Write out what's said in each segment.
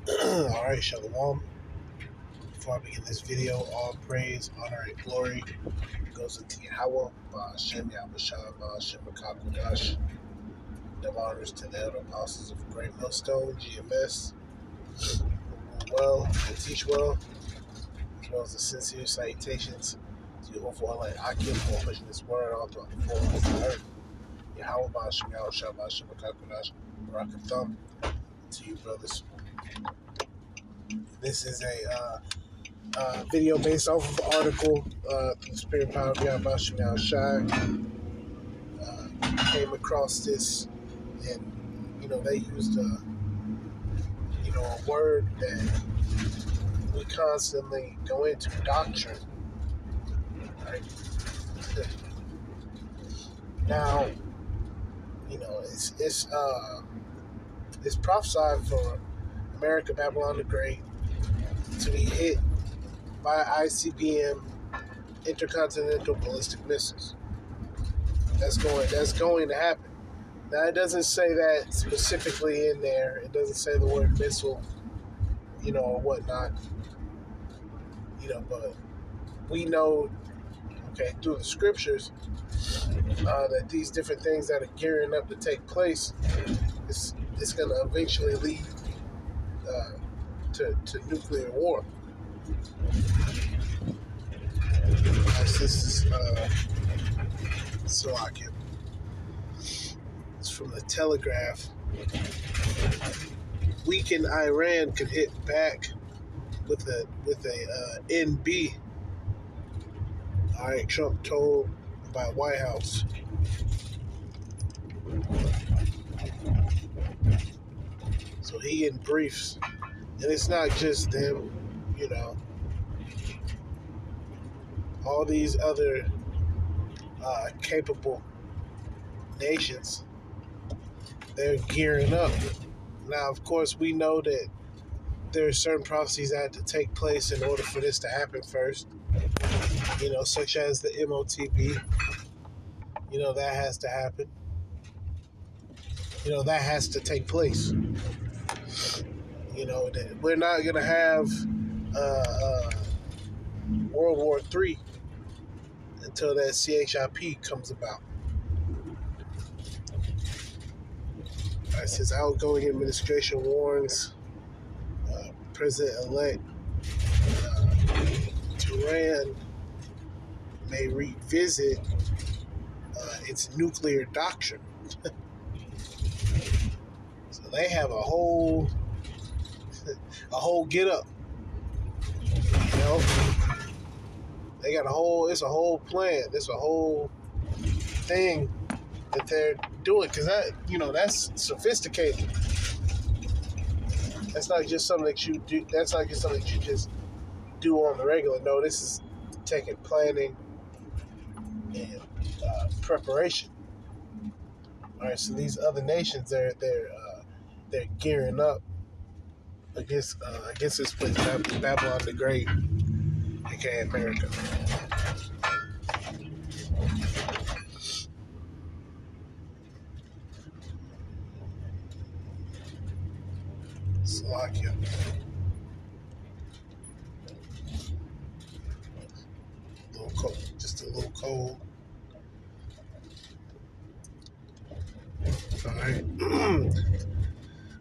Alright, Shalom. Before I begin this video, all praise, honor, and glory goes into Yahweh, Ba'ashem, Yahushua, Ba'ashem, Makakodash. Double honors to the elder apostles of Great Millstone, GMS, who rule well and teach well, as well as the sincere salutations to Yahuwah and Akim for pushing this word all throughout the four corners of the earth. Yahweh, Ba'ashem, Yahushua, Ba'ashem, Makakodash, Barakatham to you, brothers. This is a video based off of an article through the Spirit Power Beyond Bashim Al Shai. Came across this, and they used a word that we constantly go into, doctrine. Right? Now, it's prophesied for America, Babylon the Great, to be hit by ICBM intercontinental ballistic missiles. That's going to happen. Now, it doesn't say that specifically in there. It doesn't say the word missile, or whatnot. But we know, through the scriptures, that these different things that are gearing up to take place, it's going to eventually lead to nuclear war. This is Salakia. It's from the Telegraph. Weakened Iran could hit back with a NB. All right, Trump told by White House. So he in briefs, and it's not just them, all these other capable nations, they're gearing up. Now, of course, we know that there are certain prophecies that have to take place in order for this to happen first, such as the MOTB. That has to happen. That has to take place. We're not going to have World War III until that CHIP comes about. It says outgoing administration warns President-elect Tehran may revisit its nuclear doctrine. So they have a whole get up. They got it's a whole plan. It's a whole thing that they're doing, because that's sophisticated. That's not just something that you do. That's not just something that you just do on the regular. No, this is taking planning and preparation. All right, so these other nations, they're gearing up against this place, Babylon the Great, aka America. Slovakia. A little cold, just a little cold. All right.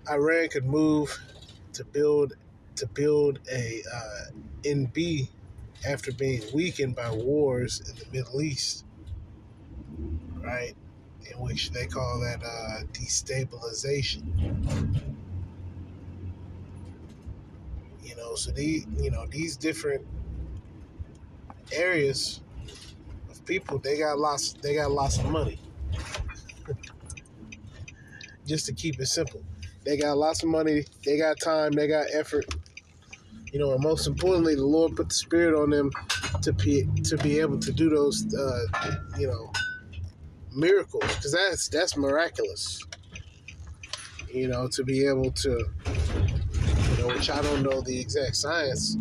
Iran could move to build a NB after being weakened by wars in the Middle East, right? In which they call that destabilization. So these different areas of people, they got lots of money. Just to keep it simple, they got lots of money, they got time, they got effort. And most importantly, the Lord put the spirit on them to be able to do those, miracles, because that's miraculous. To be able to, which I don't know the exact science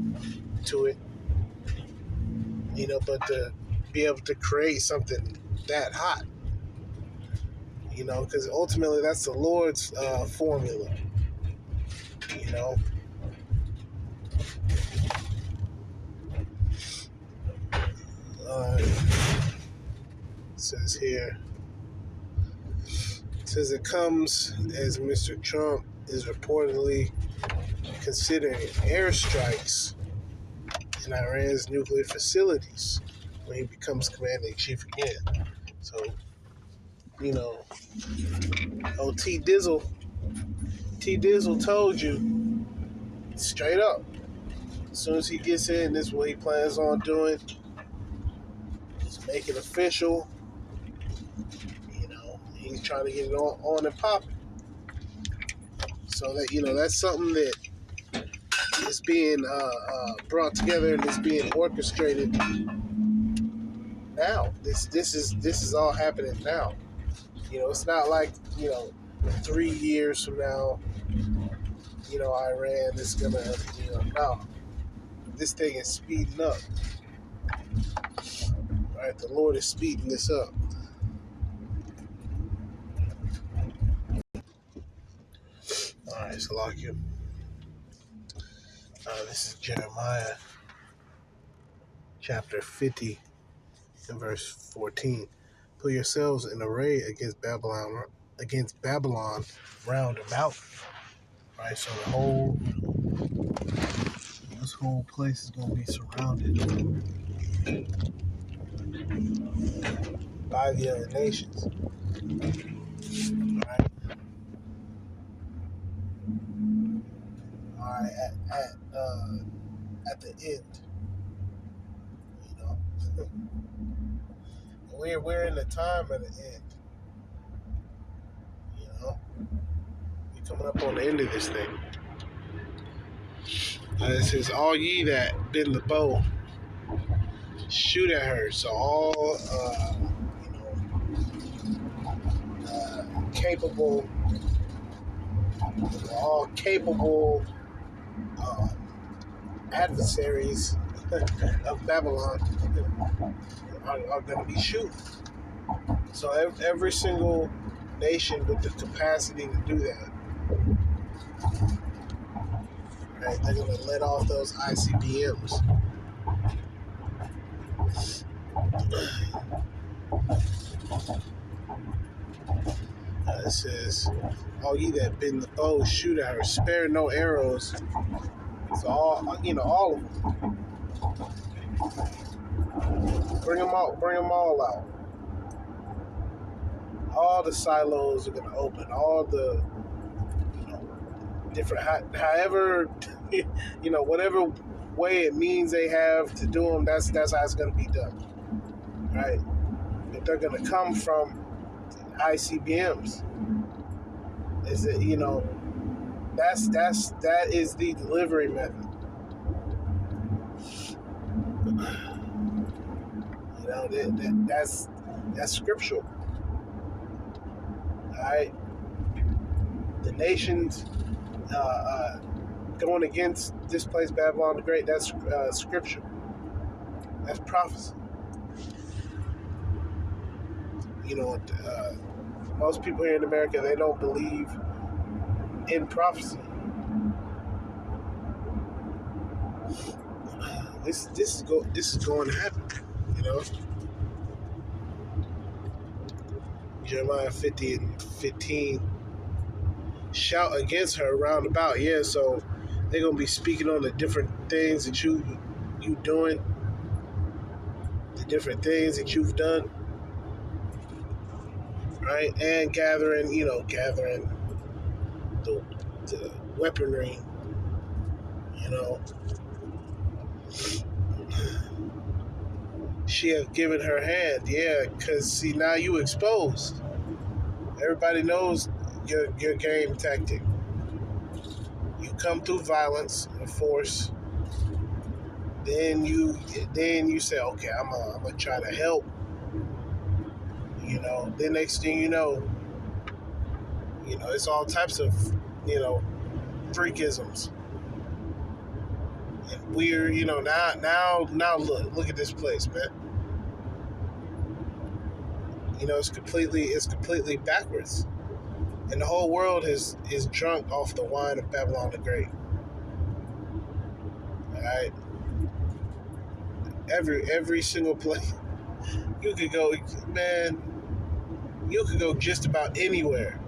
to it, but to be able to create something that hot, because ultimately that's the Lord's formula, It says here, says it comes as Mr. Trump is reportedly considering airstrikes in Iran's nuclear facilities when he becomes commander-in-chief again. So, T Dizzle told you straight up. As soon as he gets in, this is what he plans on doing. Just make it official. He's trying to get it on and popping. So that that's something that is being brought together and is being orchestrated now. This is all happening now. It's not like 3 years from now. Iran is gonna no. This thing is speeding up. All right, the Lord is speeding this up. All right, so lock you. This is Jeremiah chapter 50 and verse 14. Put yourselves in array against Babylon round about. Right, so this whole place is gonna be surrounded by the other nations. All right, at the end, we're in the time of the end. We're coming up on the end of this thing. It says, all ye that bend the bow, shoot at her. So all capable adversaries of Babylon are going to be shooting. So every single nation with the capacity to do that, right? They're going to let off those ICBMs. It says, all ye that bend the bow, shoot at her, spare no arrows. So all of them. Bring them all out. All the silos are going to open. All the, different, however, whatever way it means they have to do them, that's how it's going to be done. Right? But they're going to come from ICBMs. Is it, that is the delivery method. That's scriptural. All right, the nations going against this place, Babylon the Great. That's scripture. That's prophecy. Most people here in America, they don't believe in prophecy. This is going to happen. Jeremiah 50 and 15. Shout against her round about. Yeah, so they're gonna be speaking on the different things that you doing, the different things that you've done, right? And gathering the weaponry, She have given her hand, yeah, because see, now you exposed. Everybody knows your game tactic. You come through violence and force. Then you say, okay, I'm gonna try to help. Then next thing you know, it's all types of freakisms. And we're now look at this place, man. It's completely backwards. And the whole world is drunk off the wine of Babylon the Great. All right, every single place you could go, man. You could go just about anywhere,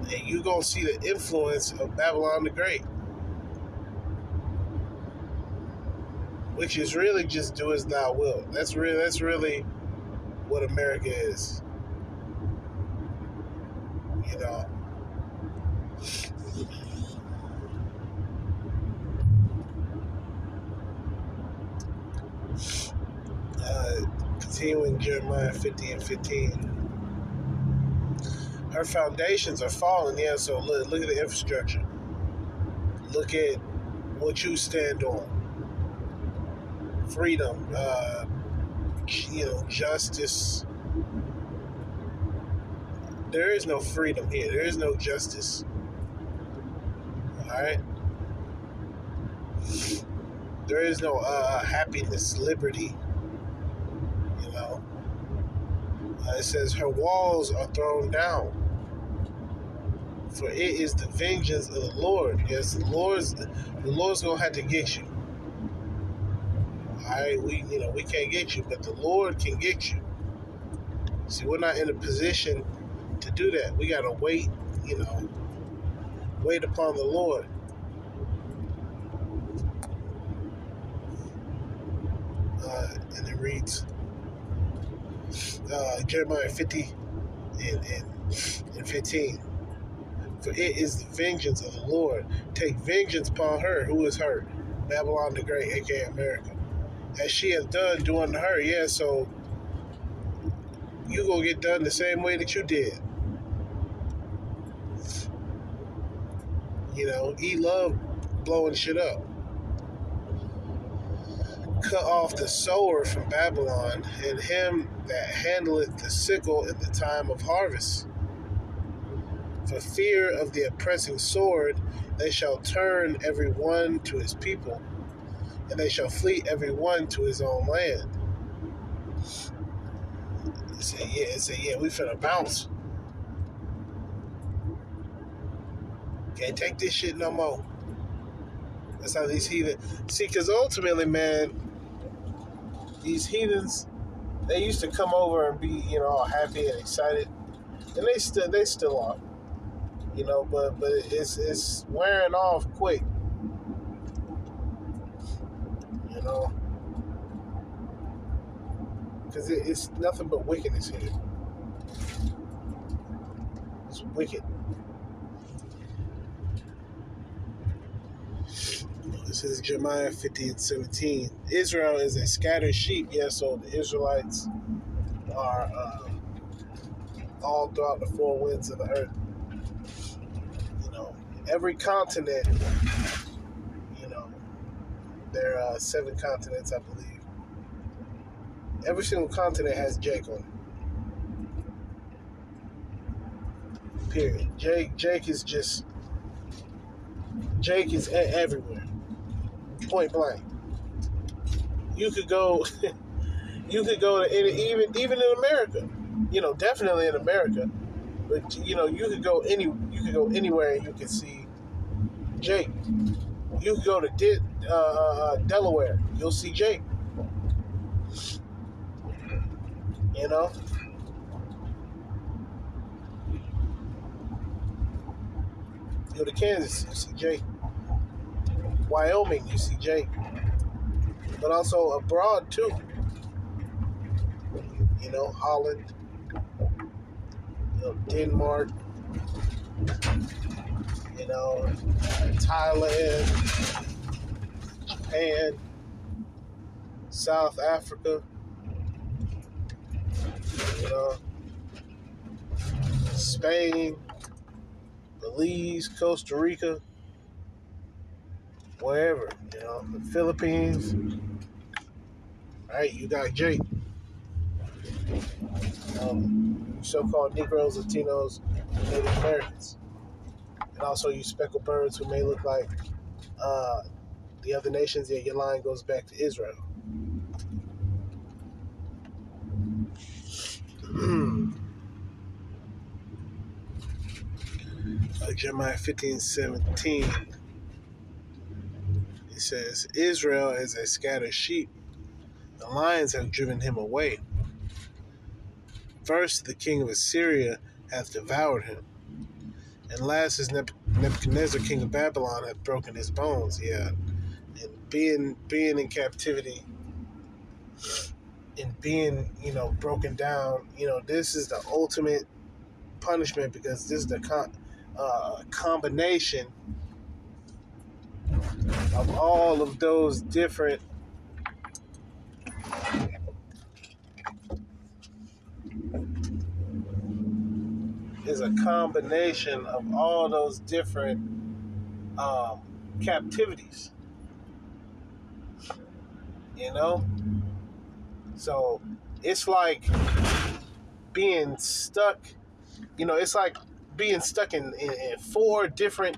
and you gonna see the influence of Babylon the Great, which is really just do as thou wilt. That's really what America is. You know, continuing Jeremiah 50 and 15. Her foundations are falling. Yeah, so look at the infrastructure. Look at what you stand on. Freedom, justice. There is no freedom here. There is no justice. All right. There is no happiness, liberty. You know. It says her walls are thrown down, for it is the vengeance of the Lord. Yes, the Lord's gonna have to get you. All right, we can't get you, but the Lord can get you. See, we're not in a position to do that. We gotta wait. Wait upon the Lord. And it reads Jeremiah 50 and 15. For it is the vengeance of the Lord. Take vengeance upon her. Who is her? Babylon the Great, aka America. As she has done doing to her. Yeah, so you gonna get done the same way that you did. He loved blowing shit up. Cut off the sower from Babylon, and him that handleth the sickle in the time of harvest. For fear of the oppressing sword, they shall turn every one to his people, and they shall flee every one to his own land. It said, yeah, we finna bounce. Can't take this shit no more. That's how these heathens... See, because ultimately, man, these heathens, they used to come over and be, all happy and excited. And they still are. But it's wearing off quick. Because it's nothing but wickedness here. It's wicked. This is Jeremiah 50 and 17. Israel is a scattered sheep. Yeah, so the Israelites are all throughout the four winds of the earth. Every continent, there are 7 continents, I believe. Every single continent has Jake on it. Period. Jake is everywhere. Point blank. You could go to even in America. Definitely in America. But you could go anywhere and you can see Jake. You could go to Delaware, you'll see Jake. You go to Kansas, you see Jake. Wyoming, you see Jake. But also abroad too. Holland, Denmark, Thailand, Japan, South Africa, Spain, Belize, Costa Rica, wherever, the Philippines. All right, you got Jake. So-called Negroes, Latinos, Native Americans. And also you speckled birds who may look like the other nations. Yeah, your line goes back to Israel. Jeremiah 15:17. says, Israel is a scattered sheep. The lions have driven him away. First, the king of Assyria hath devoured him. And last is Nebuchadnezzar, king of Babylon, hath broken his bones. Yeah. And being in captivity and being, broken down, this is the ultimate punishment, because this is the combination of all of those different captivities, so it's like being stuck, it's like being stuck in four different